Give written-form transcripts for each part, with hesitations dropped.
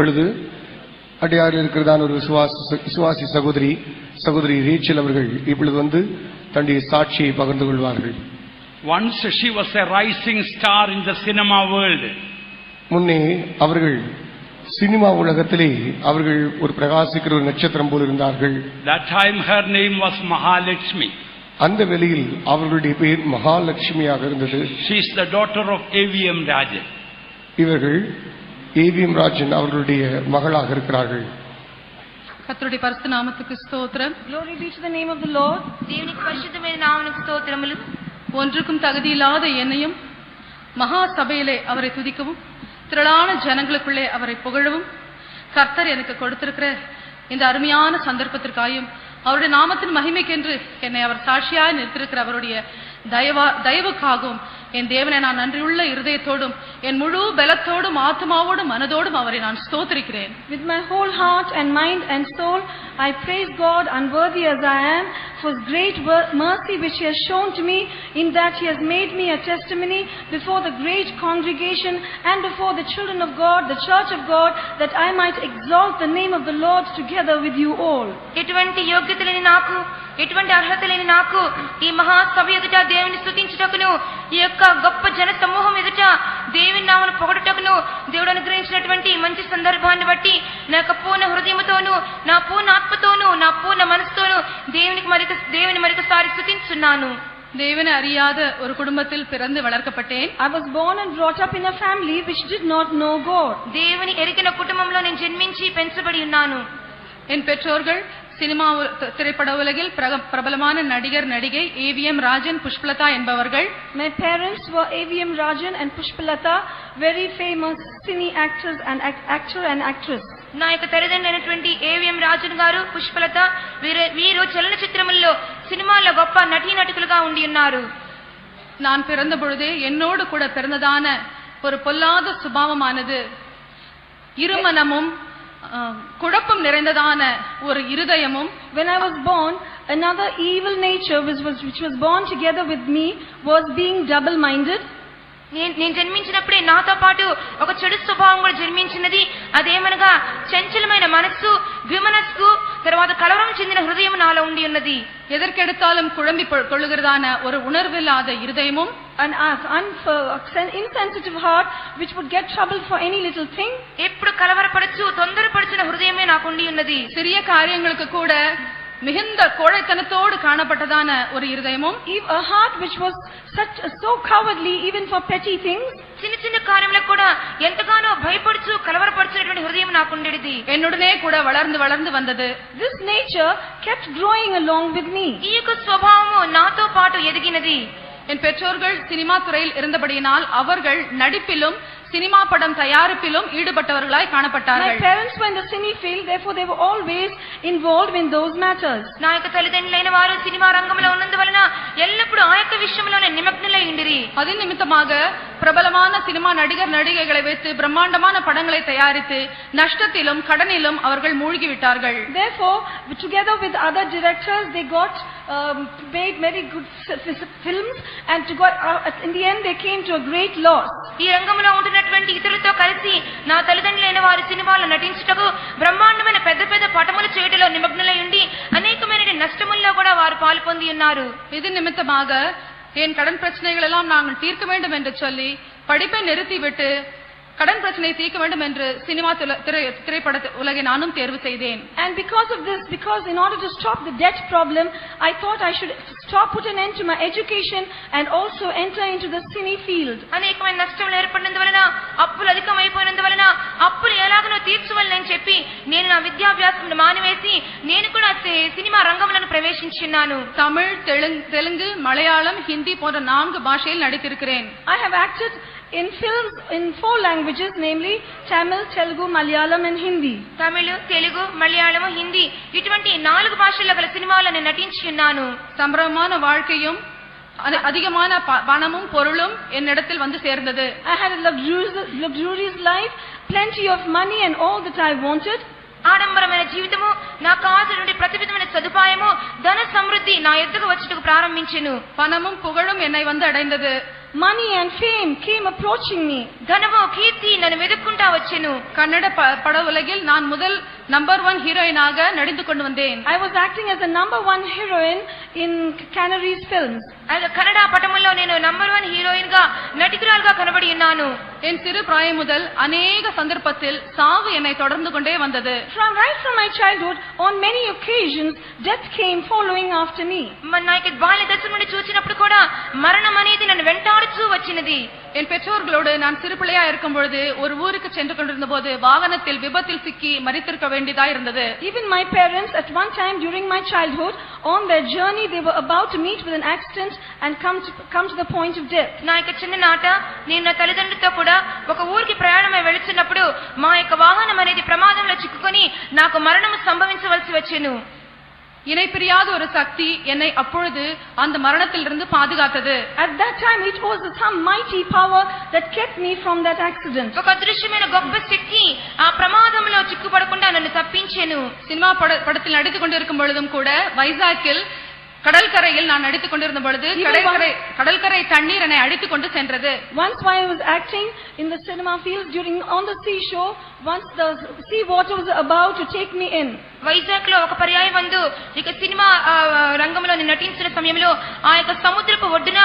இப்பொழுது அடையாறில் இருக்கிறதான ஒரு விசுவாசி சகோதரி ரேச்சல் அவர்கள் இப்பொழுது வந்து தன்னுடைய சாட்சியை பகிர்ந்து கொள்வார்கள். Once she was a rising star in the cinema world. முன்னே அவர்கள் சினிமா உலகத்திலே அவர்கள் ஒரு பிரகாசிக்கிற ஒரு நட்சத்திரம் போல் இருந்தார்கள். That time her name was Mahalakshmi. அந்த வேளையில் அவர்களுடைய பெயர் மகாலட்சுமியாக இருந்தது. She is the daughter of AVM Rajan. இவர்கள் AVM ராஜன் அவர்களுடைய மகளாக இருக்கிறார்கள். கர்த்தருடைய பரிசுத்த நாமத்துக்கு ஸ்தோத்திரம். Glory be to the name of the Lord. தேவனுக்கு பரிசுத்தமான நாமத்துக்கு ஸ்தோத்திரமுలు. ஒன்றுக்கும் தகுதியில்லாத என்னையும் மகா சபையிலே அவரை துதிக்கவும் திரளான ஜனங்களுக்குள்ளே அவரை புகழவும் கர்த்தர் எனக்கு கொடுத்திருக்கிற இந்த அருமையான சந்தர்ப்பத்திற்காயும் அவருடைய நாமத்தின் மகிமைக்கென்று என்னை அவர் சாட்சியாய் நிறுத்திருக்கிற அவருடைய தயவுக்காகவும் என் தேவனை நான் நன்றியுள்ள இருதயத்தோடும் என் முழு பலத்தோடும் ஆத்மாவோடும் மனதோடும் அவரை நான் ஸ்தோத்திரிக்கிறேன். With my whole heart and mind and soul I praise God, unworthy as I am, for His great mercy which He has shown to me, in that He has made me a testimony before the great congregation and before the children of God, the church of God, that I might exalt the name of the Lord together with you all. ఎటువంటి యోగ్యత లేని నాకు, ఎటువంటి అర్హత లేని నాకు ఈ మహా సభ ఎదుట దేవుని స్తుతించుటకును, ఈ యొక్క గొప్ప జన సమూహం ఎదుట దేవుని నామమును పొగడుటకును దేవుడు అనుగ్రహించినటువంటి మంచి సందర్భాన్ని బట్టి నా యొక్క పూర్ణ హృదయముతోను, నా పూర్ణ ఆత్మతోను, నా పూర్ణ మనసుతోను దేవుని మరొకసారి స్తుతించున్నాను. தேவனை அறியாத ஒரு குடும்பத்தில் பிறந்து வளர்க்கப்பட்டேன். I was born and brought up in a family which did not know God. దేవుని ఎరిగిన కుటుంబంలో నేను జన్మించి పెంచబడి ఉన్నాను. என் பெற்றோர்கள் சினிமா திரைப்பட உலகில் பிரபலமான நடிகர் நடிகை AVM ராஜன் புஷ்பலதா என்பவர்கள். My parents were AVM Rajan and Pushpalata, very famous cine actors and actor and actress. నా యొక్క తల్లిదండ్రులైనటువంటి AVM రాజన్ గారు, పుష్పలత వీరు చలనచిత్రముల్లో సినిమాల్లో గొప్ప నటీనటులుగా ఉండి ఉన్నారు. நான் பிறந்த பொழுதே என்னோடு கூட பிறந்ததான ஒரு பொல்லாத சுபாவமானது இருமனமும் குழப்பம் நிறைந்ததான ஒரு இருதயமும், when I was born, another evil nature which was born together with me was being double minded. నేను జన్మించినప్పుడే నాతో పాటు ఒక చెడు స్వభావం కూడా జన్మించినది. అదేమనగా చంచలమైన మనస్సు, విమనస్సు, తర్వాత కలవరం చెందిన హృదయం నాలో ఉండి ఉన్నది. ఎదర్కెడతాலும் కుழம்பி கொள்ளுகிறதான ஒரு உணர்வில்லாத இருதயமும், an insensitive heart which would get trouble for any little thing. ఎప్పుడు కలవరపడుచు తొందరపడుచున్న హృదయమే నాకు ఉండి ఉన్నది. சிறிய காரியங்களுக்கு கூட மிகுந்த கோழைத்தனத்தோடு காணப்பட்டதான ஒரு இருதயமும், a heart which was so cowardly even for petty things. చిన్న చిన్న కార్యములకు కూడా ఎంతగానో భయపడుచు కలవరపడుచున్నటువంటి హృదయం నాకు ఉండేది. என்னுடனே கூட வளர்ந்து வந்தது. This nature kept growing along with me. ఈ యొక్క స్వభావము నాతో పాటు ఎదిగినది. என் பெற்றோர்கள் சினிமா துறையில் இருந்தபடியினால் அவர்கள் நடிப்பிலும் சினிமா படம் தயாரிப்பிலும் ஈடுபட்டவர்களாய் காணப்பட்டார்கள். My parents were in the cine field, therefore they were always involved in those matters. నా యొక్క తల్లిదండ్రులైన వారు సినిమా రంగంలో ఉన్నందువలన ఎల్లప్పుడూ ఆ యొక్క విషయంలోనే నిమగ్నులై ఉండిరి. అది నిమిత్తமாக பிரபலமான சினிமா நடிகர் நடிகைகளை வைத்து பிரம்மாண்டமான படங்களை தயாரித்து நஷ்டத்திலும் கடனிலும் அவர்கள் மூழ்கி விட்டார்கள். Therefore, together with other directors, they made very good films, and in the end they came to a great loss. ఈ రంగంలో ఉన్నటువంటి ఇతరులతో కలిసి నా తల్లిదండ్రులైన వారు సినిమాలో నటించుటకు బ్రహ్మాండమైన పెద్ద పెద్ద పటములు చేయటంలో నిమగ్నులై ఉండి అనేకమైన నష్టముల్లో కూడా వారు పాల్పొంది ఉన్నారు. ఇది నిమిత్తமாக என் கடன் பிரச்சனைகள் எல்லாம் நாங்கள் தீர்க்க வேண்டும் என்று சொல்லி படிப்பை நிறுத்திவிட்டு கடன் பிரச்சனையை தீர்க்க வேண்டும் என்று சினிமா திரைப்பட உலகை நானும் தேர்வு செய்தேன். And because in order to stop the debt problem, I thought I should put an end to my education and also enter into the cine field. అనేకమైన నష్టములు ఏర్పడినందువలన, అప్పులు అధికమైపోయినందువలన అప్పులు ఎలాగనో తీర్చుకోవాలని చెప్పి నేను నా విద్యాభ్యాసం మానివేసి నేను కూడా సినిమా రంగంలో ప్రవేశించున్నాను. తమిళ్, தெலுங்கு, மலையாளம், ஹிந்தி போன்ற 4 பாஷையில் நடித்திருக்கிறேன். I have acted in films in 4 languages, namely Tamil, Telugu, Malayalam and Hindi. తమిళ, తెలుగు, మలయాళం, హిందీ ఇటువంటి 4 భాషల్లో గల సినిమాల్లో నేను నటించి ఉన్నాను. సంభ్రమமான வாழ்க்கையும் அதிகமான பணமும் பொருளும் என்னிடத்தில் வந்து சேர்ந்தது. I had a luxurious life, plenty of money and all that I wanted. ఆడంబరమైన జీవితము, నాకు కావాల్సినటువంటి ప్రతి విధమైన సదుపాయము, ధన సమృద్ధి నా ఎద్దుకు వచ్చుటకు ప్రారంభించెను. పణமும் புகழும் என்னை வந்து அடைந்தது. money and fame came approaching me. ధనము కీర్తి నన్ను వెతుక్కుంటా వచ్చెను. கன்னட பட உலகில் நான் முதல் நம்பர் 1 ஹீரோயினாக நடித்து கொண்டு வந்தேன். I was acting as the number 1 heroine in Canaries films. Kannada పటములో నేను నంబర్ 1 హీరోయిన్ గా నటికురాలుగా కనబడి ఉన్నాను. என் சிறு பிராயம் முதல் அநேக சந்தர்ப்பத்தில் சாவு என்னை தொடர்ந்து கொண்டே வந்தது. Right from my childhood, on many occasions, death came following after me. నా యొక్క బాల్య దశ నుండి చూసినప్పుడు కూడా మరణం అనేది నన్ను వెంటాడుతూ వచ్చినది. என் பெற்றோர்களோடு நான் சிறு பிள்ளையா இருக்கும் பொழுது ஒரு ஊருக்கு சென்று கொண்டிருந்த போது வாகனத்தில் விபத்தில் சிக்கி மரித்திருக்க வேண்டியதா இருந்தது. Even my parents at one time during my childhood, on their journey they were about to meet with an accident and come to the point of death. నా యొక్క చిన్ననాట నేను నా తల్లిదండ్రులతో కూడా ఒక ఊరికి ప్రయాణమై వెళుతున్నప్పుడు మా యొక్క వాహనం అనేది ప్రమాదంలో చిక్కుకొని నాకు మరణం సంభవించవలసి వచ్చెను. இணை பிரியாத ஒரு சக்தி என்னை அப்பொழுது அந்த மரணத்திலிருந்து பாதுகாத்தது. At that time it was some mighty power that kept me from that accident. ఒక అదృశ్యమైన గొప్ప శక్తి ఆ ప్రమాదంలో చిక్కుపడకుండా నన్ను తప్పించెను. சினிமா படத்தில் நடித்துக் கொண்டிருக்கும் பொழுதும் கூட வைசாக்கில் கடற்கரையில் நான் நடித்துக் கொண்டிருந்த பொழுது கடற்கரை தண்ணீர் என்னை அடித்துக் கொண்டு சென்றது. Once while I was acting in the cinema field on the seashore, once the sea water was about to take me in. Vizag లో ఒక పర్యాయం వందు ఇక సినిమా రంగంలో నేను నటించిన సమయంలో ఆ యొక్క సముద్రపు ఒడ్డున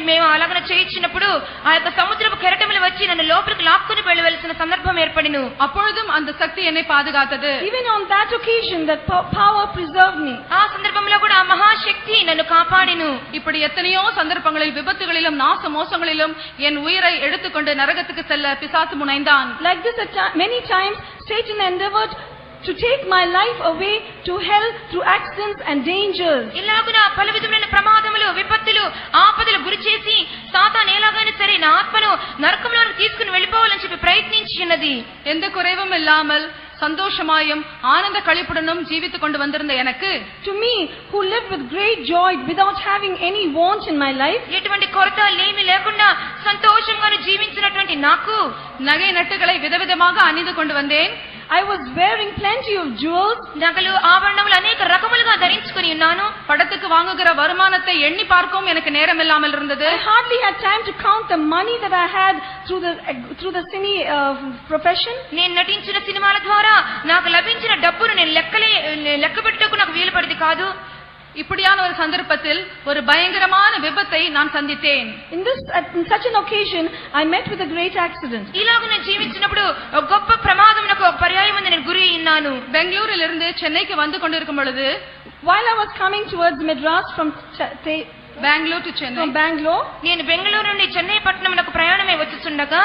మేము అలాగన చేయించినప్పుడు ఆ యొక్క సముద్రపు కెరటములు వచ్చి నన్ను లోపలికి లాక్కుని వెళ్ళవలసిన సందర్భం ఏర్పడిను. அப்பொழுதும் அந்த சக்தி என்னை பாதுகாத்தது. Even on that occasion that power preserved me. ఆ సందర్భంలో కూడా ఆ మహాశక్తి నన్ను కాపాడెను. இப்படி எத்தனையோ சந்தர்ப்பங்களில் விபத்துகளிலும் நாச மோசங்களிலும் என் உயிரை எடுத்துக்கொண்டு நரகத்துக்கு செல்ல பிசாசு முனைந்தான். Like this many times Satan endeavored to take my life away to hell through accidents and dangers. ఇలాగున పలు విధములైన ప్రమాదములు విపత్తులు ఆపదలు గురి చేసి సాతాను ఎలాగైనా సరే నా ఆత్మను నరకంలోకి తీసుకుని వెళ్ళిపోవాలని చెప్పి ప్రయత్నించినది. எந்த குறைவும் இல்லாமல் சந்தோஷமாயும் ஆனந்த களிப்புடனும் ஜீவித்துக் கொண்டு வந்திருந்த எனக்கு, to me who lived with great joy without having any want in my life, ఎటువంటి కొరత లేమి లేకుండా సంతోషంగా జీవించినటువంటి నాకు நகை நட்டுகளை விதவிதமாக அணிந்து கொண்டு வந்தேன். I was wearing plenty of jewels. నగలు ఆభరణములు అనేక రకములుగా ధరించుకొని ఉన్నాను. படத்துக்கு வாங்குகிற வருமானத்தை எண்ணி பார்க்கவும் எனக்கு நேரம் இல்லாமல் இருந்தது. I hardly had time to count the money that I had through the cine profession. నేను నటించిన సినిమాల ద్వారా నాకు లభించిన డబ్బును నేను లెక్క పెట్టుటకు నాకు వీలు పడింది కాదు. இப்படியான ஒரு சந்தர்ப்பத்தில் ஒரு பயங்கரமான விபத்தை நான் சந்தித்தேன். In such an occasion I met with a great accident. ఇలాగ నేను జీవించినప్పుడు ఒక గొప్ప ప్రమాదమునకు ఒక పర్యాయం నేను గురి అయ్యాను. பெங்களூரிலிருந்து சென்னைக்கு வந்து கொண்டிருக்கும் பொழுது, while I was coming towards Madras from Bangalore to Chennai, from Bangalore, నేను బెంగళూరు నుండి చెన్నై పట్టణమునకు ప్రయాణమై వచ్చుచుండగా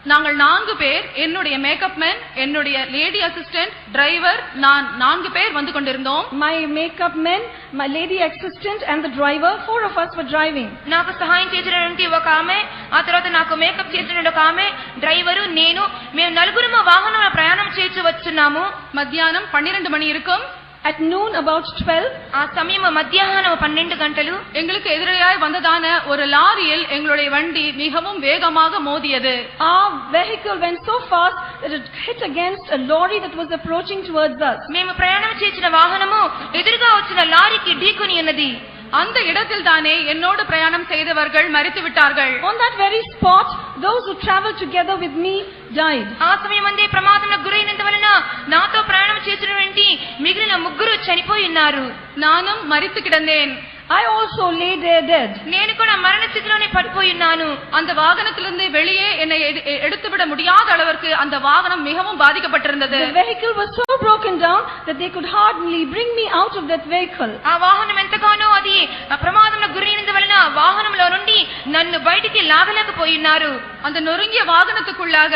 நாங்கள் 4 பேர், என்னுடைய மேக்கப் மேன், என்னுடைய லேடி அசிஸ்டன்ட், டிரைவர், நான் 4 பேர் வந்து கொண்டிருந்தோம். My makeup man, my lady assistant and the driver, 4 of us were driving. నాకు సహాయం చేసినటువంటి ఒక ఆమె, ఆ తర్వాత నాకు మేకప్ చేసినటువంటి ఒక ఆమె, డ్రైవరు, నేను, మేము నలుగురము వాహనంలో ప్రయాణం చేసి వచ్చున్నాము. மத்தியானம் 12 மணி இருக்கும். At noon about 12, ఆ సమయం మధ్యాహ్నం 12 గంటలు. எங்களுக்கு எதிராய் வந்ததான ஒரு லாரியில் எங்களுடைய வண்டி மிகவும் வேகமாக மோதியது. Our vehicle went so fast that it hit against a lorry that was approaching towards us. మేము ప్రయాణం చేసిన వాహనము ఎదురుగా వచ్చిన లారీకి ఢీకొని ఉన్నది. அந்த இடத்தில் தானே என்னோடு பிரயாணம் செய்தவர்கள் மரித்து விட்டார்கள். On that very spot, those who traveled together with me died. ఆ సమయమందే ప్రమాదంలో గురైనందువలన నాతో ప్రయాణం చేసినటువంటి మిగిలిన 3 చనిపోయి ఉన్నారు. நானும் மரித்து கிடந்தேன். I also lay there dead. నేను కూడా మరణ స్థితిలోనే పడిపోయి ఉన్నాను. அந்த வாகனத்திலிருந்து வெளியே என்னை எடுத்துவிட முடியாத அளவிற்கு அந்த வாகனம் மிகவும் பாதிக்கப்பட்டிருந்தது. The vehicle was so broken down that they could hardly bring me out of that vehicle. ఆ వాహనం ఎంతగానో అది ప్రమాదంలో గురైనందువలన వాహనంలో నుండి నన్ను బయటికి లాగలేకపోయినారు. அந்த நொறுங்கிய வாகனத்துக்குள்ளாக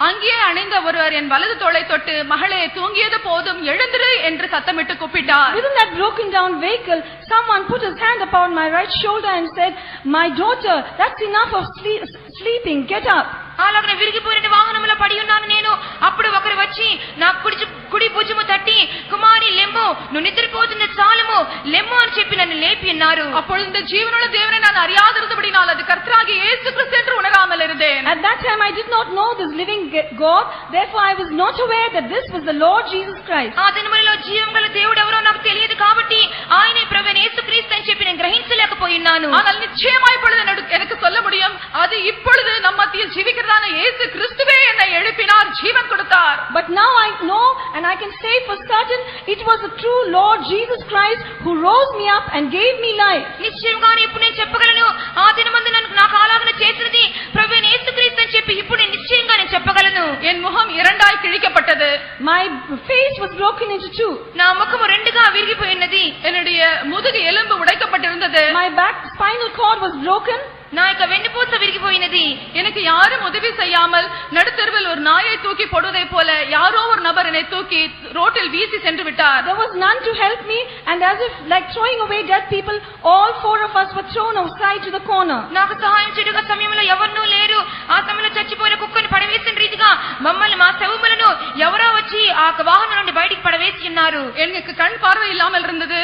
அங்கேயே அணிந்த ஒருவர் என் வலது தோளை தொட்டு, மகளே தூங்கியது போதும் எழுந்திரு என்று சத்தமிட்டு கூப்பிட்டார். Within that broken down vehicle, someone put his hand upon my right shoulder and said, "My daughter, that's enough of sleeping, get up." అలాగ విరిగిపోయిన వాహనంలో పడి ఉన్నాను నేను. అప్పుడు ఒకరు వచ్చి నా కుడి భుజము తట్టి, కుమారి లెమ్ము, నువ్వు నిద్రపోతుంది చాలము, లెమ్ము అని చెప్పి నన్ను లేపి ఉన్నారు. அப்பொழுது இந்த ஜீவனுள்ள தேவனை நான் அறியாதிருந்தபடினால் அது கர்த்தராகிய இயேசு கிறிஸ்து என்று உணராமல் இருந்தேன். At that time I did not know this living God, therefore I was not aware that this was the Lord Jesus Christ. ఆ దినములలో జీవం గల దేవుడు ఎవరో నాకు తెలియదు కాబట్టి ఆయనే ప్రభువైన యేసుక్రీస్తు అని చెప్పి నేను గ్రహించలేకపోయినాను. ஆனால் நிச்சயமாய் இப்பொழுது எனக்கு சொல்ல முடியும், அது இப்பொழுது நம் மத்தியில் ஜீவிக்கிறதான இயேசு கிறிஸ்துவே என்னை எழுப்பினார், ஜீவன் கொடுத்தார். But now I know and I can say for certain it was the true Lord Jesus Christ who rose me up and gave me life. నిశ్చయంగా ఇప్పుడు నేను చెప్పగలను, ఆ దినమందు నాకు ఆలాగన చేసినది ప్రభువైన యేసుక్రీస్తు అని చెప్పి ఇప్పుడు నేను నిశ్చయంగా నేను చెప్పగలను. என் முகம் இரண்டாய் கிழிக்கப்பட்டது. My face was broken into two. నా ముఖము రెండుగా విరిగిపోయినది. என்னுடைய முதுகு எலும்பு உடைக்கப்பட்டிருந்தது. My back spinal cord was broken. నా యొక్క వెన్నుపూస విరిగిపోయినది. எனக்கு யாரும் உதவி செய்யாமல் நடுத்தெருவில் ஒரு நாயை தூக்கி போடுவதை போல யாரோ ஒரு நபர் என்னை தூக்கி ரோட்டில் வீசி சென்று விட்டார். There was none to help me, and as if like throwing away dead people, all four of us were thrown outside to the corner. నాకు సహాయం చేయడానికి సమయంలో ఎవరూ లేరు. ఆ సమయంలో చచ్చిపోయిన కుక్కని పడవేసిన రీతిగా మమ్మల్ని, మా శవములను ఎవరో వచ్చి ఆ వాహనం నుండి బయటికి పడవేసి ఉన్నారు. எனக்கு கண் பார்வை இல்லாமல் இருந்தது.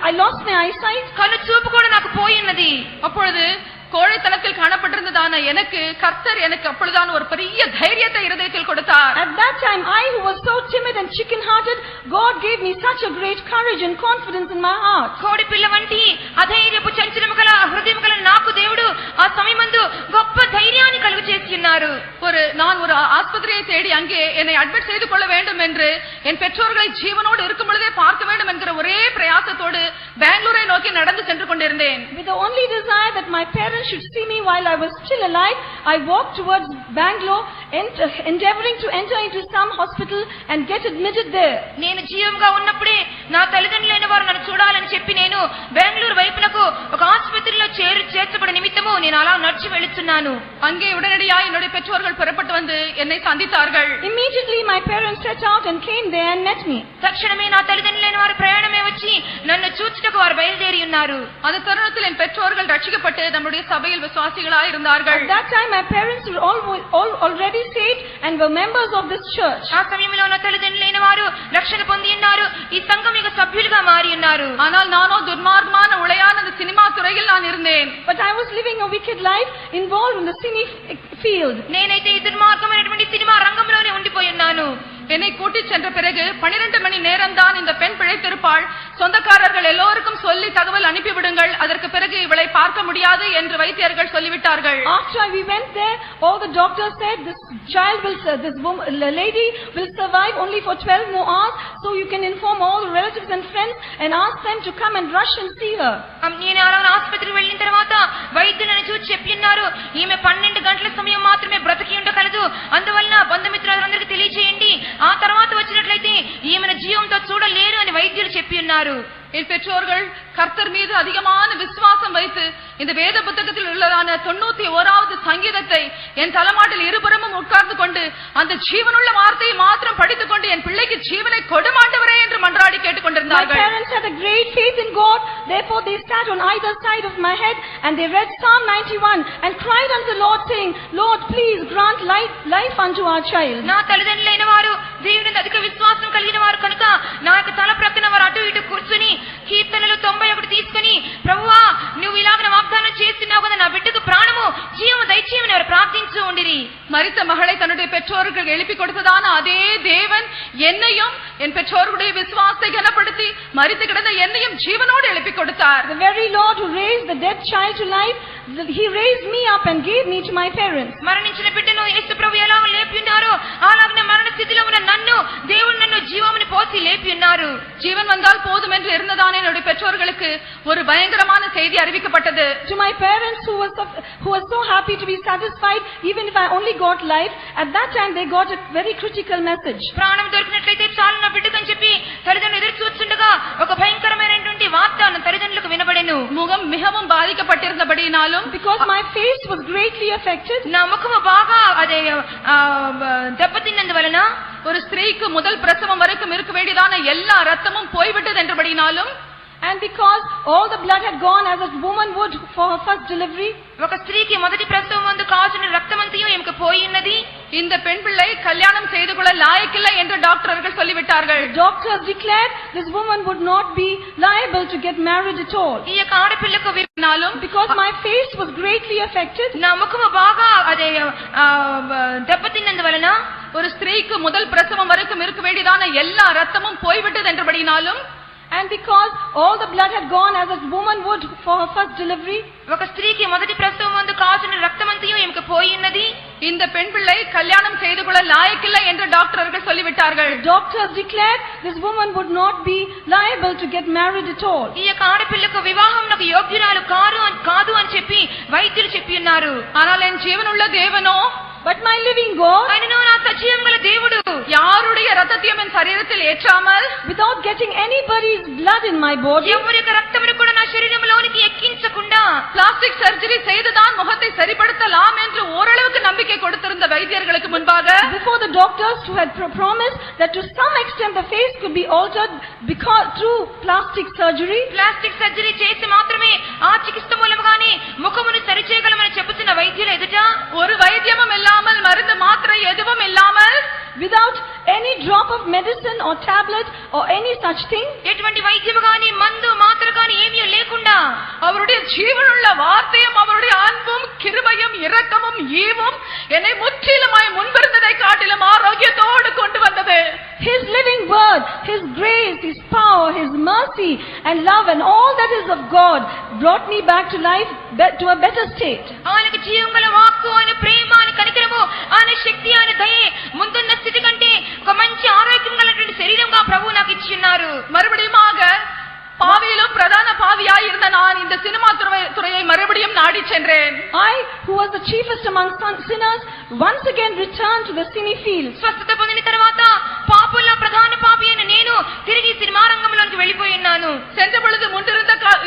I lost my eyesight. కళ్ళు చూపు కూడా నాకు పోయినది. அப்பொழுது கோழைத்தனத்தில் காணப்பட்டிருந்ததான எனக்கு கர்த்தர் எனக்கு அப்பொழுதான ஒரு பெரிய தைரியத்தை இருதயத்தில் கொடுத்தார். At that time I who was so timid and chicken hearted, God gave me such a great courage and confidence in my heart. కోడి పిల్ల వంటి అధైర్యపు చంచలము గల హృదయము గల నాకు దేవుడు ఆ సమయమందు గొప్ప ధైర్యాన్ని కలుగ చేసి ఉన్నారు. நான் ஒரு ஆஸ்பத்திரியை தேடி அங்கே என்னை அட்மிட் செய்து கொள்ள வேண்டும் என்று என் பெற்றோர்களை ஜீவனோடு இருக்கும் பொழுதே பார்க்க வேண்டும் என்கிற ஒரே பிரயாசத்தோடு பெங்களூரை நோக்கி நடந்து சென்று கொண்டிருந்தேன். With the only desire that my parents should see me while I was still alive, I walked towards Bangalore, endeavoring to enter into some hospital and get admitted there. నేను జీవంగా ఉన్నప్పుడే నా తల్లిదండ్రులైన వారు నన్ను చూడాలని చెప్పి నేను బెంగళూరు వైపునకు ఒక ఆసుపత్రిలో చేర్చబడ నిమిత్తము నేను అలా నడిచి వెళుతున్నాను. அங்கே உடனடியாக என்னுடைய பெற்றோர்கள் புறப்பட்டு வந்து என்னை சந்தித்தார்கள். Immediately my parents set out and came there and met me. తక్షణమే నా తల్లిదండ్రులైన వారు ప్రయాణమే వచ్చి నన్ను చూచుటకు వారు బయలుదేరి ఉన్నారు. அந்த தருணத்தில் என் பெற்றோர்கள் ரட்சிக்கப்பட்டு நம்முடைய சபையில் விசுவாசிகளாய் இருந்தார்கள். At that time my parents were already saved and were members of this church. ఆ సమయంలో నా తల్లిదండ్రులైన వారు రక్షణ పొంది ఉన్నారు, ఈ సంఘం యొక్క సభ్యులుగా మారి ఉన్నారు. ஆனால் நானோ துர்மார்க்கமான உளையான அந்த சினிமா துறையில் நான் இருந்தேன். But I was living a wicked life involved in the cine field. నేనైతే ఈ దుర్మార్గమైనటువంటి సినిమా రంగంలోనే ఉండిపోయి ఉన్నాను. என்னை கூட்டிச் சென்ற பிறகு 12 மணி நேரம் தான் இந்த பெண் பிழைத்திருப்பாள், சொந்தக்காரர்கள் எல்லோருக்கும் சொல்லி தகவல் அனுப்பிவிடுங்கள், அதற்கு பிறகு இவளை பார்க்க முடியாது என்று வைத்தியர்கள் சொல்லிவிட்டார்கள். After we went there, all the doctors said this lady will survive only for 12 more hours, so you can inform all the relatives and friends and ask them to come and rush and see her. నేను అలా ఆసుపత్రికి వెళ్ళిన తర్వాత వైద్యులను చూసి చెప్పి ఉన్నారు, ఈమె 12 గంటల సమయం మాత్రమే బ్రతికి ఉండగలదు, అందువల్ల బంధుమిత్రులందరికీ తెలియజేయండి, ఆ తర్వాత వచ్చినట్లయితే ఈమెను జీవంతో చూడలేరు అని వైద్యులు చెప్పి ఉన్నారు. என் பெற்றோர்கள் கர்த்தர் மீது அதிகமான விசுவாசம் வைத்து இந்த வேத புத்தகத்தில் உள்ளதான 91வது சங்கீதத்தை என் தலைமாட்டில் இருபுறமும் உட்கார்ந்து கொண்டு அந்த ஜீவனுள்ள வார்த்தையை மாத்திரம் படித்துக் கொண்டு என் பிள்ளைக்கு ஜீவனை கொடுமாண்டவரே என்று மன்றாடி கேட்டுக் கொண்டிருந்தார்கள். My parents had a great faith in God, therefore they sat on either side of my head and they read Psalm 91 and cried unto the Lord saying, Lord, please grant life unto our child. నా తల్లిదండ్రులైన వారు దేవుని అధిక విశ్వాసం కలిగిన వారు కనుక నా యొక్క తల ప్రక్కన వారు అటు ఇటు కూర్చుని కీర్తనలు 91 తీసుకుని, ప్రభువా నువ్వు ఇలాగ వాగ్దానం చేస్తున్నావు కదా, నా బిడ్డకు ప్రాణము జీవము దయచేయమని వారు ప్రార్థించు ఉండిరి. மரித்த மகளை தன்னுடைய பெற்றோர்கள் எழுப்பி கொடுத்ததான அதே தேவன் என்னையும் என் பெற்றோர்களுடைய விசுவாசத்தை கனப்படுத்தி மரித்து கிடந்த என்னையும் ஜீவனோடு எழுப்பி கொடுத்தார். The very Lord who raised the dead child to life, he raised me up and gave me to my parents. మరణించిన బిడ్డను యేసు ప్రభు ఎలా లేపి ఉన్నారో అలాగనే మరణ స్థితిలో ఉన్న నన్ను దేవుడు నన్ను జీవముని పోసి లేపి ఉన్నారు. ஜீவன் வந்தால் போதும் என்று இருந்ததான என்னுடைய பெற்றோர்களுக்கு ஒரு பயங்கரமான செய்தி அறிவிக்கப்பட்டது. To my parents who were so happy to be satisfied even if I only got life, at that time they got a very critical message. ప్రాణం దొరికినట్లయితే చాలు నా బిడ్డకని చెప్పి తల్లిదండ్రులు ఎదురు చూస్తుండగా ఒక భయంకరమైనటువంటి వార్త నా తల్లిదండ్రులకు వినబడెను. முகம் மிகவும் பாதிக்கப்பட்டிருந்தபடியினாலும், because my face was greatly affected, నా ముఖము బాగా అదే దెబ్బతిన్నందువలన ஒரு ஸ்திரீக்கு முதல் பிரசவம் வரைக்கும் இருக்க வேண்டியதான எல்லா ரத்தமும் போய்விட்டது என்றபடினாலும், And because all the blood had gone as a woman would for her first delivery, ఒక స్త్రీకి మొదటి ప్రసవం ముందు కావాల్సిన రక్తమంతయు ఈమెకు పోయినది. இந்த பெண் பிள்ளை கல்யாணம் செய்து கொள்ள லாயக்கில்லை என்று டாக்டர்கள் சொல்லிவிட்டார்கள். doctors declared this woman would not be liable to get married at all. ఈ యొక్క ఆడపిల్లకు వినాலும் Because my face was greatly affected, నా ముఖము బాగా అదే దెబ్బతిన్నందువలన ஒரு ஸ்திரீக்கு முதல் பிரசவம் வரைக்கும் இருக்க வேண்டியதான எல்லா ரத்தமும் போய்விட்டது என்றபடினாலும், and because all the blood had gone as a woman would for her first delivery, ఒక స్త్రీకి మొదటి ప్రసవం ముందు కావాల్సిన రక్తమంతయు ఈమెకు పోయినది. இந்த பெண் பிள்ளை கல்யாணம் செய்து கொள்ள லாயக்கில்லை என்று டாக்டர்கள் சொல்லிவிட்டார்கள். doctors declared this woman would not be liable to get married at all. ఈ యొక్క ఆడపిల్లకు వివాహంకు యోగ్యురాలు కాదు అని చెప్పి వైద్యులు చెప్పి ఉన్నారు. ஆனால் என் ஜீவனுள்ள தேவனோ, But my living God, ఆయనను నా సజీవం గల దేవుడు யாருடைய ரத்தத்தையும் என் சரீரத்தில் ஏற்றாமல், without getting anybody's blood in my body, ఎవరి యొక్క రక్తమును కూడా నా శరీరంలోనికి ఎక్కించకుండా பிளாஸ்டிக் சர்ஜரி செய்துதான் முகத்தை சரிப்படுத்தலாம் என்று ஓரளவுக்கு நம்பிக்கை கொடுத்திருந்த வைத்தியர்களுக்கு முன்பாக, before the doctors who had promised that to some extent the face could be altered because through plastic surgery, plastic surgery చేసి మాత్రమే ఆ చికిత్స మూలముగానే ముఖమును సరిచేయగలమని చెబుతున్న వైద్యుల ఎదుట ஒரு வைத்தியமும் இல்லாமல், மருந்து மாத்திரை எதுவும் இல்லாமல், without any drop of medicine or tablet or any such thing, ఎటువంటి వైద్యము గాని మందు మాత్ర గాని ఏమీ లేకుండా அவருடைய ஜீவனுள்ள வார்த்தையும் அவருடைய அன்பும் கிருபையும் இரக்கமும் ஈவும் என்னை முற்றிலுமாய் முன்பிருந்ததை காட்டிலும் ஆரோக்கியத்தோடு கொண்டு வந்தது. His living word, His grace, His power, His mercy and love and all that is of God brought me back to life, to a better state. ఆయనకు జీవం గల వాక్కు, ఆయన ప్రేమ, ఆయన కనికరము, ఆయన శక్తి, ఆయన దయే ముందున్న స్థితి కంటే ఒక మంచి ఆరోగ్యం గలటువంటి శరీరంగా ప్రభువు నాకు ఇచ్చి ఉన్నారు. மறுபடியுமாக பாவியிலும் பிரதான பாவியாய் இருந்த நான் இந்த சினிமா துறையை மறுபடியும் நாடி சென்றேன். I, who was the chiefest among sinners, once again returned to the cine field. స్వస్థత పొందిన తర్వాత పాపుల్లో ప్రధాన పాపి అయిన నేను తిరిగి సినిమా రంగంలోకి వెళ్ళిపోయినాను. சென்ற பொழுது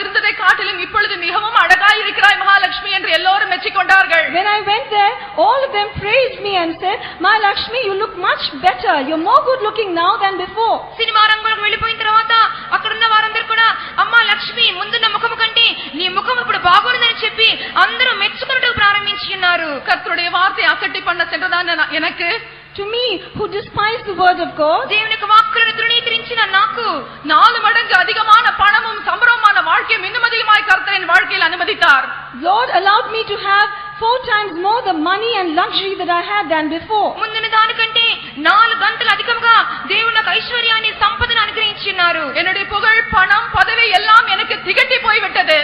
இருந்ததை காட்டிலும் இப்பொழுது மிகவும் அழகாய் இருக்கிறாய் மகாலட்சுமி என்று எல்லோரும் மெச்சிக்கொண்டார்கள். When I went there, all of them praised me and said, "Mahalakshmi, you look much better. You're more good looking now than before." Cinema రంగంలోకి వెళ్ళిపోయిన తర్వాత అక్కడున్న వారందరూ కూడా అమ్మా లక్ష్మి, ముందున్న ముఖము కంటే నీ ముఖం ఇప్పుడు బాగుందని చెప్పి అందరూ మెచ్చుకున్నట్టు ప్రారంభించి ఉన్నారు. கர்த்தருடைய வார்த்தையை அசட்டை பண்ண சென்றதான எனக்கு, To me, who despised the word of God, దేవుని యొక్క వాక్కులను తృణీకరించిన నాకు 4 மடங்கு அதிகமான பணமும் சம்பரமான வாழ்க்கையும் இன்னும் அதிகமாய் கர்த்தரின் வாழ்க்கையில் அனுமதித்தார். Lord allowed me to have 4 times more the money and luxury that I had than before. ముందున్న దానికంటే 4 గంటలు అధికంగా దేవుడు నాకు ఐశ్వర్యాన్ని, సంపదను అనుగ్రహించినారు. என்னுடைய புகழ், பணம், பதவி எல்லாம் எனக்கு திகட்டி போய்விட்டது.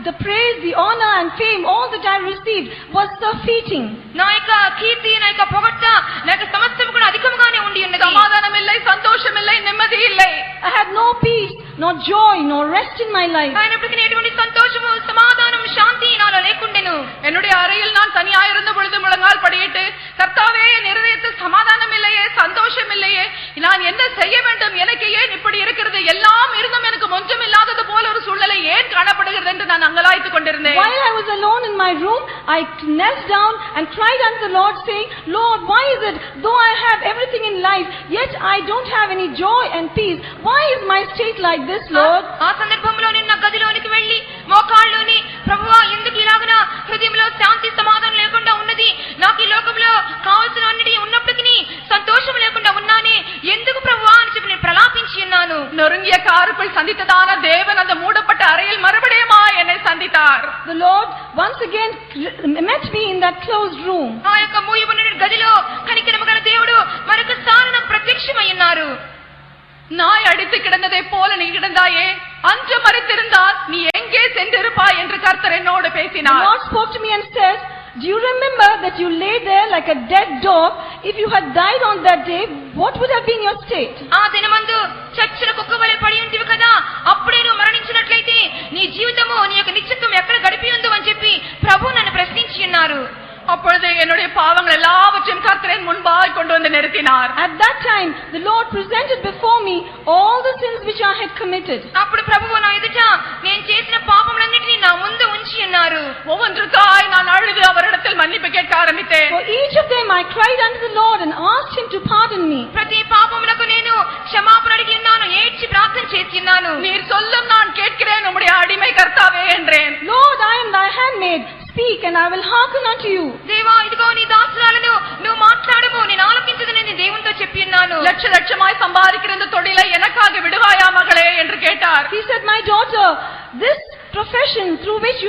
The praise, the honor and fame, all that I received was surfeiting. నా యొక్క కీర్తి, నా యొక్క పొగట్ట, నా యొక్క సమస్తం కూడా అధికంగానే ఉండి ఉన్నది. சமாதானம் இல்லை, சந்தோஷம் இல்லை, நிம்மதி இல்லை. I had no peace, no joy, no rest in my life. అయినప్పటికీ ఎటువంటి సంతోషము, సమాధానము, శాంతి నాలో లేకుండెను. என்னுடைய அறையில் நான் தனியாயிருந்த பொழுது முழங்கால் படியிட்டு, கர்த்தாவே, என் இருதயத்தில் சமாதானம் இல்லையே, சந்தோஷம் இல்லையே, நான் என்ன செய்ய வேண்டும், எனக்கு ஏன் இப்படி இருக்கிறது, எல்லாம் இருந்தும் எனக்கு ஒன்றும் இல்லாதது போல ஒரு சூழ்நிலை ஏன் காணப்படுகிறது என்று நான் அங்கலாய்த்துக் கொண்டிருந்தேன். While I was alone in my room, I knelt down and cried unto the Lord, saying, "Lord, why is it, though I have everything in life, yet I don't have any joy and peace? Why is my state like this, Lord?" ఆ సందర్భంలో నిన్న గదిలోనికి వెళ్లి మోకాళ్ళలోని, ప్రభువా, ఎందుకు ఇలాగన హృదయంలో శాంతి సమాధానం లేకుండా ఉన్నది, నాకు ఈ లోకంలో కావాల్సిన అన్నిటి ఉన్నప్పటికీ సంతోషం లేకుండా ఉన్నానే, ఎందుకు ప్రభువా అని చెప్పి నేను ప్రలాపించి ఉన్నాను. நொறுங்கிய காருக்குள் சந்தித்ததான தேவன் அந்த மூடப்பட்ட அறையில் மறுபடியுமா என்னை சந்தித்தார். The Lord once again met me in that closed room. ఆ యొక్క మూయబడిన గదిలో కనికరము గల దేవుడు మరొకసారి నాకు ప్రత్యక్షమై ఉన్నారు. நாய் அடித்து கிடந்ததை போல நீ கிடந்தாயே, அன்று மரித்திருந்தால் நீ எங்கே சென்றிருப்பாய் என்று கர்த்தர் என்னோடு The பேசினார். Lord spoke to me and said, "Do you remember that you lay there like a dead dog? If you had died on that day, what would have been your state?" ఆ దినమందు చచ్చిన కుక్క వలె పడి ఉంటివి కదా, అప్పుడే నువ్వు మరణించినట్లయితే నీ జీవితము, నీ యొక్క నిత్యత్వం ఎక్కడ గడిపి ఉందో అని చెప్పి ప్రభు నన్ను ప్రశ్నించి ఉన్నారు. அப்பொழுது என்னுடைய பாவங்கள் எல்லாவற்றையும் கர்த்தரின் முன்பாய் கொண்டு வந்து நிறுத்தினார். At that time, the Lord presented before me all the sins which I had committed. అప్పుడు ప్రభువు నా ఎదుట నేను చేసిన పాపములన్నిటినీ నా ముందు ఉంచి ఉన్నారు. ஒவ்வொன்றுக்காய் நான் அழுது அவரிடத்தில் மன்னிப்பு கேட்க ஆரம்பித்தேன். For each of them I cried unto the Lord and asked Him to pardon me. ప్రతి పాపములకు నేను క్షమాపణ అడిగి ఉన్నాను, ఏడ్చి ప్రార్థన వదిలివేసిన్నాను. நீர் சொல்லும் நான் கேட்கிறேன் உம்முடைய அடிமை கர்த்தாவே என்றேன். Lord, I am thy handmaid. Speak and I will hearken unto you. దేవా ఇదిగో నీ దాసురాలను నువ్వు మాట్లాడము, నేను ఆలకించదని నేను దేవునితో చెప్పి ఉన్నాను. லட்ச லட்சமாய் சம்பாதிக்கிற இந்த தொழிலை எனக்காக விடுவாயா மகளே என்று கேட்டார். He said, my daughter, this profession through which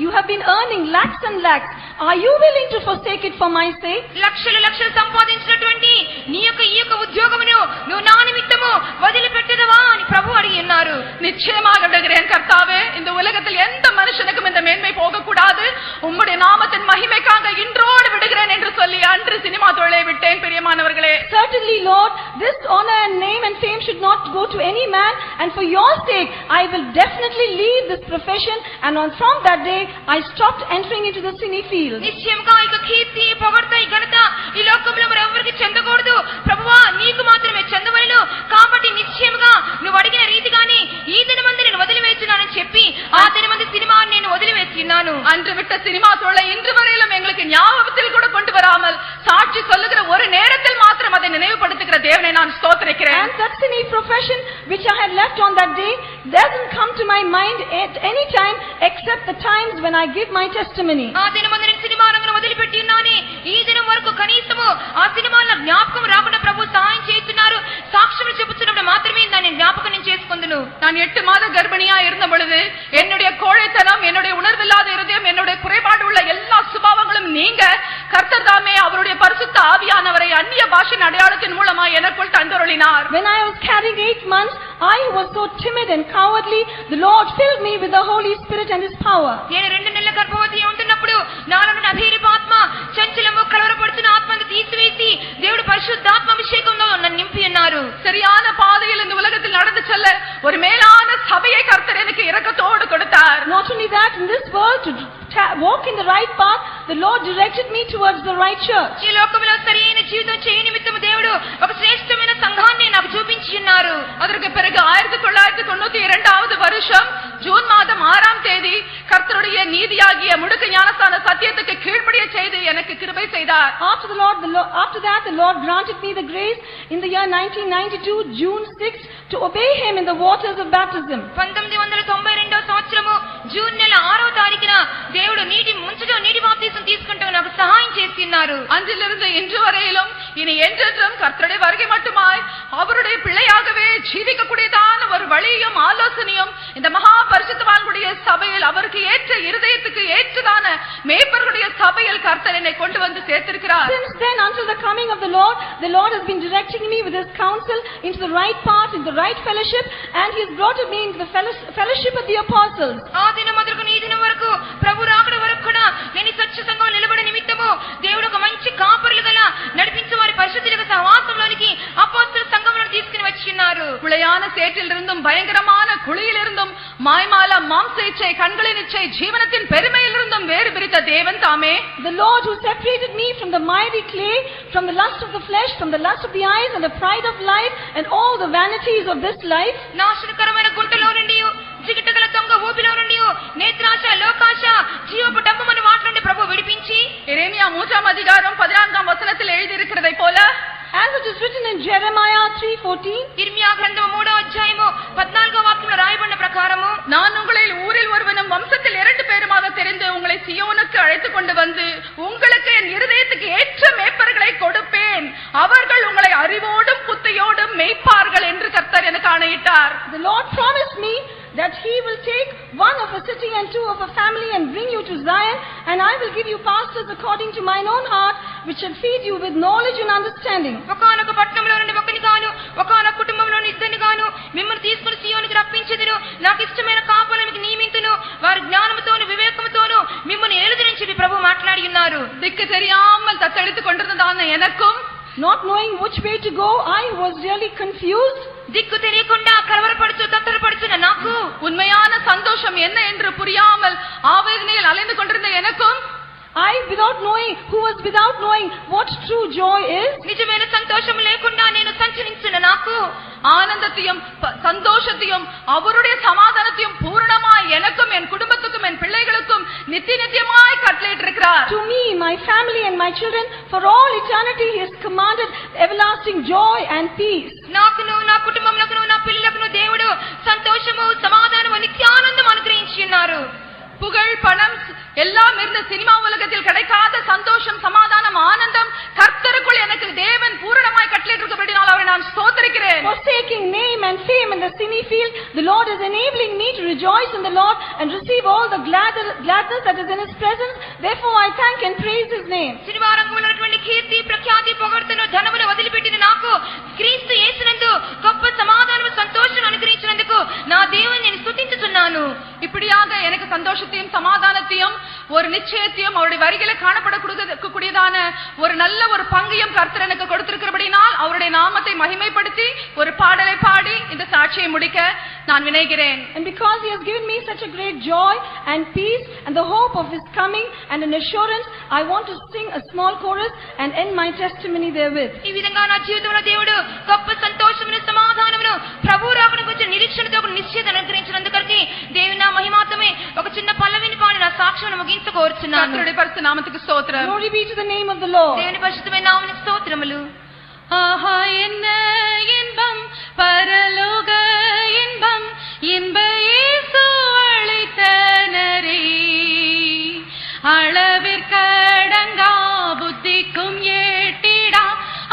you have been earning lakhs and lakhs, are you willing to forsake it for my sake? లక్షలు లక్షలు సంపాదించినటువంటి నీ యొక్క ఈ యొక్క ఉద్యోగమును నువ్వు నా నిమిత్తము వదిలిపెట్టదవా అని ప్రభు అడిగి ఉన్నారు. நிச்சயமாக விடுகிறேன் கர்த்தாவே. இந்த உலகத்தில் எந்த மனுஷனுக்கும் இந்த மேன்மை போகக்கூடாது. உம்முடைய நாமத்தின் மகிமைக்காக இன்றோடு விடுகிறேன் என்று சொல்லி அன்று சினிமா தொழிலை விட்டேன். பிரியமானவர்களே, Certainly, Lord, this honor and name and fame should not go to any man, and for your sake I will definitely leave this profession, and from that day I stopped entering into the cine field. నిశ్చయముగా ఇక కీర్తి పొగడ్త ఈ ఘనత ఈ లోకంలో మరి ఎవరికి చెందకూడదు. ప్రభువా నీకు మాత్రమే చెందవలెను. కాబట్టి నిశ్చయముగా నువ్వు అడిగిన రీతిగానే ఈ దినమందు నేను వదిలివేస్తున్నానని చెప్పి ఆ దినమందు సినిమాను నేను వదిలివేస్తున్నాను. அன்று விட்ட சினிமா தொழிலை இன்று வரையிலும் எங்களுக்கு ஞாபகத்தில் கூட கொண்டு வராமல் சாட்சி சொல்லுகிற ஒரு நேரத்தில் மாத்திரம் அதை நினைவுபடுத்துகிற தேவனை நான் ஸ்தோத்திரிக்கிறேன். And that cine profession which I had left on that day doesn't come to my mind at any time except the times when I give my testimony. ఆ దినమందు నేను సినిమా రంగం వదిలిపెట్టి ఉన్నాను. ఈ దినం వరకు కనీసము ఆ సినిమాల జ్ఞాపకం రాకుండా ప్రభు సహాయం చేస్తున్నారు. సాక్ష్యం చెప్పుతున్నప్పుడు మాత్రమే దాన్ని జ్ఞాపకం నేను చేసుకుందును. நான் 8 மாத கர்ப்பிணியா இருந்த பொழுது என்னுடைய கோழைத்தனம், என்னுடைய உணர்வில்லாத இருதயம், என்னுடைய குறைபாடு உள்ள எல்லா சுபாவங்களும் நீங்க கர்த்தர் தாமே அவருடைய பரிசுத்த ஆவியானவரை அந்நிய பாஷையின் அடையாளத்தின் மூலமா எனக்குள் தந்தருளினார். When I was carrying 8 months, I was so timid and cowardly. The Lord filled me with the Holy Spirit and His power. నేను 2 నెలల గర్భవతి ఉంటున్నప్పుడు నాలో ఉన్న అధైర్యపు ఆత్మ, చంచలము, కలవరపడుతున్న ఆత్మను తీసివేసి దేవుడు పరిశుద్ధాత్మ అభిషేకంలో నన్ను నింపి ఉన్నారు. சரியான பாதையில் இந்த உலகத்தில் நடந்து செல்ல ஒரு மேலான சபையை கர்த்தர் எனக்கு இரக்கத்தோடு கொடுத்தார். Not only that, in this world to walk in the right path, the Lord directed me towards the right church. ఈ లోకంలో సరైన జీవితం చేయ నిమిత్తము దేవుడు ఒక శ్రేష్టమైన సంఘాన్ని నాకు చూపించి ఉన్నారు. அதற்கு பிறகு 1992வது வருஷம் ஜூன் மாதம் 6ஆம் தேதி கர்த்தருடைய நீதியாகிய முடுக்கு ஞானஸ்தான சத்தியத்துக்கு கீழ்ப்படிய செய்து எனக்கு கிருபை செய்தார். After that, the Lord granted me the grace in the year 1992, June 6th, to obey Him in the waters of baptism. 1992వ సంవత్సరము జూన్ నెల 6వ తారీఖున దేవుడు నీటి బాప్తిసం తీసుకుంటూ నాకు సహాయం చేస్తున్నారు. அன்றிலிருந்து இன்று வரையிலும் இனி என்றென்றும் கர்த்தருடைய வருகை மட்டுமாய் அவருடைய பிள்ளையாகவே ஜீவிக்கக்கூடியதான ஒரு வழியும் ஆலோசனையும் இந்த மகா பரிசுத்தவான்களுடைய சபையில் அவருக்கு ஏற்ற இருதயத்துக்கு ஏற்றதான மேய்ப்பர்களுடைய சபையில் கர்த்தர் என்னை கொண்டு வந்து சேர்த்திருக்கிறார். Since then, until the coming of the Lord has been directing me with His counsel into the right path, into the right fellowship, and He has brought me into the fellowship of the apostles. ఆ దినం మొదలుకు ఈ దినం వరకు ప్రభు రాకడ వరకు కూడా నేను సత్య సంఘం నిలబడే నిమిత్తము దేవుడు ఒక మంచి కాపరులు గల నడిపించే వారి పరిశుద్ధుల సహవాసంలోనికి అపోస్తల సంఘంలో తీసుకుని వచ్చిన్నారు. பிழையான சேற்றிலிருந்தும் பயங்கரமான குழியிலிருந்தும் மாய்மால மாம்ச இச்சை, கண்களின் இச்சை, ஜீவனத்தின் பெருமையிலிருந்தும் வேறு பிரித்த தேவன் தாமே. The Lord who separated me from the miry clay, from the lust of the flesh, from the lust of the eyes, and the pride of life, and all the vanities of this life. నాశనకరమైన గుంటలో నుండి, చికిటగల దొంగ ఊపిలో నుండి, నేత్రాశ, లోకాశ, జీవపు డబ్బమని వాటి నుండి ప్రభు విడిపించి, எரேமியா 3ஆம் அதிகாரம் 14ஆம் வசனத்தில் எழுதியிருக்கிறதை போல, as it is written in Jeremiah 3:14, ఇర్మియా గ్రంథము 3వ అధ్యాయము 14వ వాక్యంలో రాయబడిన ప్రకారము, நான் உங்களில் ஊரில் ஒருவனும் வம்சத்தில் 2 பேருமாக தெரிந்து உங்களை சியோனுக்கு அழைத்துக் கொண்டு வந்து உங்களுக்கு என் இருதயத்துக்கு ஏற்ற மேய்ப்பர்களை கொடுப்பேன், அவர்கள் உங்களை அறிவோடும் புத்தியோடும் மேய்ப்பார்கள் என்று கர்த்தர் எனக்கு ஆணையிட்டார். the Lord promised me that He will take one of a city and 2 of a family and bring you to Zion, and I will give you pastors according to mine own heart, which shall feed you with knowledge and understanding. ఒకానొక పట్టణంలో నుండి ఒకని గాను, ఒకానొక కుటుంబంలో ఇద్దరిని గాను మిమ్మల్ని తీసుకుని సియోనుకి రప్పించెదను. నాకు ఇష్టమైన కాపులను మీకు నియమింతును. వారి జ్ఞానముతోను వివేకముతోను మిమ్మల్ని ఏలుదురని చెప్పి ప్రభు మాట్లాడి ఉన్నారు. திக்கு தெரியாமல் தத்தளித்துக் கொண்டிருந்ததான எனக்கும், Not knowing which way to go, I was really confused. దిక్కు తెలియకుండా కలవరపడుచు తత్తరపడుచున్న నాకు, உண்மையான சந்தோஷம் என்ன என்று புரியாமல் ஆவேதனையில் அலைந்து கொண்டிருந்த எனக்கும், who was without knowing what true joy is, నిజమైన సంతోషం లేకుండా నేను సంచరించిన నాకు, ஆனந்தத்தையும் சந்தோஷத்தையும் அவருடைய சமாதானத்தையும் பூரணமாய் எனக்கும் என் குடும்பத்துக்கும் என் பிள்ளைகளுக்கும் நித்தியமாய் கட்டளையிட்டிருக்கிறார். To me, my family and my children, for all eternity He has commanded everlasting joy and peace. నాకును, నా కుటుంబమునకును, నా పిల్లలకును దేవుడు forsaking name and fame in the cine field, the Lord is enabling me to rejoice in the Lord and receive all the gladness that is in His presence. Therefore I thank and praise His name. Cinema రంగంలో ఉన్నటువంటి కీర్తి ప్రఖ్యాతి పొగడ్తను ధనమును వదిలిపెట్టిన నాకు క్రీస్తు యేసునందు గొప్ప సమాధానము సంతోషం అనుగ్రహించినందుకు నా దేవుని నేను స్తుతించుచున్నాను. இப்படியாக எனக்கு சந்தோஷத்தையும் சமாதானத்தையும் ஒரு நிச்சயத்தையும் அவருடைய வரிகளை காணப்படக்கூடியதான ஒரு நல்ல ஒரு பங்கையும் கர்த்தர் எனக்கு கொடுத்திருக்கிறபடினால் அவருடைய நாமத்தை மகிமைப்படுத்தி ஒரு பாடலை பாடி இந்த சாட்சியை முடிக்க நான் வினைகிறேன். And because He has given me such a great joy and peace and the hope of His coming and an assurance, I want to sing a small chorus and end my testimony therewith. ఈ విధంగా నా జీవితంలో దేవుడు గొప్ప సంతోషమును సమాధానమును ప్రభువు రాకడ గురించి నిరీక్షణతో ఒక నిశ్చయత అనుగ్రహించినందుకీ దేవుని నా మహిమాత్మే ఒక చిన్న పల్లవిని పాడి నా సాక్ష్యం ముగించుకోవచ్చున్నాను. கர்த்தருடைய பரிசுத்த நாமத்துக்கு ஸ்தோத்திரம். Glory be to the name of the Lord. దేవుని పరిశుద్ధమైన నామమునకు స్తోత్రములు. ஆஹா என்ன இன்பம் பரலோக இன்பம் இன்ப இயேசு அளித்தனரே அளவிற்கடங்கா புத்திக்கும் ஏட்டிடா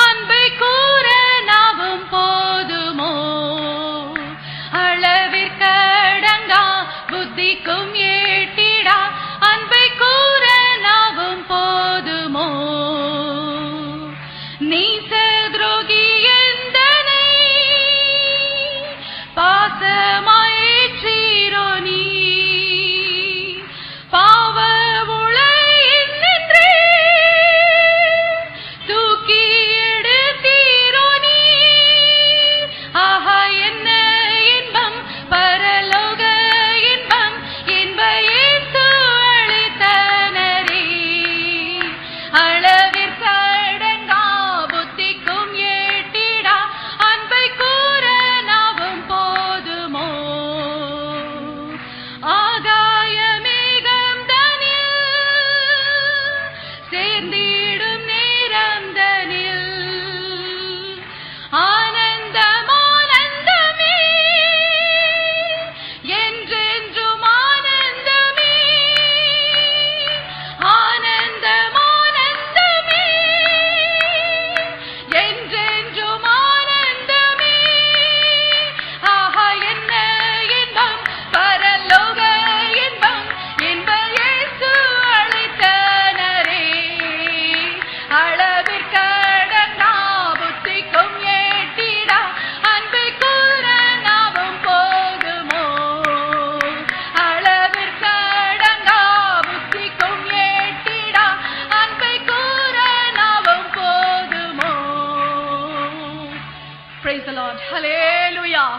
அன்பை கூற நாவும் போதுமோ அளவிற்கடங்கா புத்திக்கும் ஏட்டிடா அன்பை கூற நாவும் போதுமோ நீச துரோகி எந்தனை பாசமாயேற்றீரோ நீ பாவ உளையினின்றே தூக்கி எடுத்தீரோ நீ ஆஹா என்ன இன்பம் பரலோக இன்பம் இன்ப இயேசு அளித்தனரே அளவிற்கடங்கா புத்திக்கும் ஏட்டிடா அன்பை கூற நாவும் போதுமோ ஆகாய மேகம் தனில் சேர்ந்திடும் நேரம் தனில் ஆனந்தம் ஆனந்தமே என்றென்றும் ஆனந்தமே ஆனந்தம் ஆனந்தமே என்றென்றும் ஆனந்தமே ஆஹா என்ன இன்பம் பரலோக இன்பம் இன்ப இயேசு அளித்தனரே அளவிற்கடங்கா புத்திக்கும் ஏட்டிடா அன்பை கூற நாவும் போதுமோ அளவிற்கடங்கா புத்திக்கும் ஏட்டிடா அன்பை கூற நாவும் போதுமோ. Praise the Lord. Hallelujah.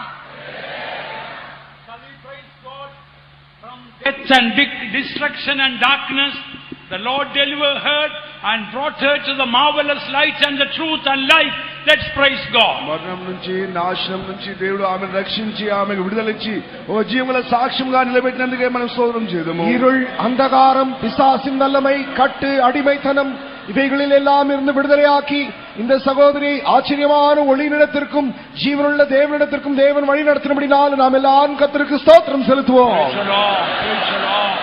Death and destruction and darkness, the Lord delivered her and brought her to the marvelous light and the truth and life. Let's praise God. మరణం నుంచి నాశనం నుంచి దేవుడు ఆమెను రక్షించి ఆమెను విడుదలిచ్చి ఓ జీవముల సాక్ష్యంగా నిలబెట్టినందుకే మనం స్తోత్రం చేద్దాము. இருள் அந்தகாரம் பிசாசின் வல்லமை கட்டு அடிமைத்தனம் இவைகளில் எல்லாம் இருந்து விடுதலையாக்கி இந்த சகோதரி ஆச்சரியமான ஒளியினிடத்திற்கும் ஜீவனுள்ள தேவனிடத்திற்கும் தேவன் வழி நடத்தினபடினால் நாம் எல்லாம் கர்த்தருக்கு ஸ்தோத்திரம் செலுத்துவோம். Praise the Lord. Praise the Lord.